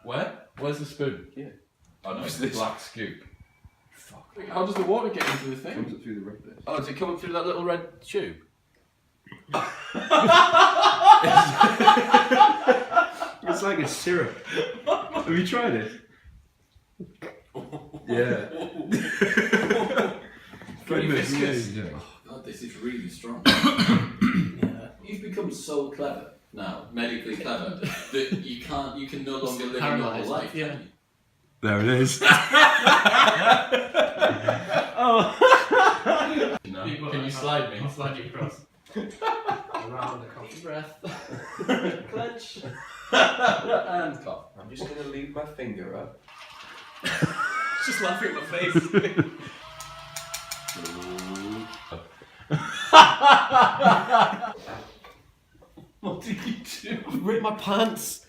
Where? Where's the spoon? Yeah. Oh no, it's the black scoop. Fuck. How does the water get into the thing? Comes up through the red bit. Oh, is it coming through that little red tube? It's like a syrup. Have you tried it? Yeah. Pretty viscous. Yeah. God, this is really strong. Yeah. You've become so clever now, medically clever, that you can no longer live a normal life. Yeah. There it is. No. Can you slide me? I'll slide you across. Around the coffee breath. Clench. And cough. I'm just gonna leave my finger up. Just laughing at my face. What did you do? Rip my pants.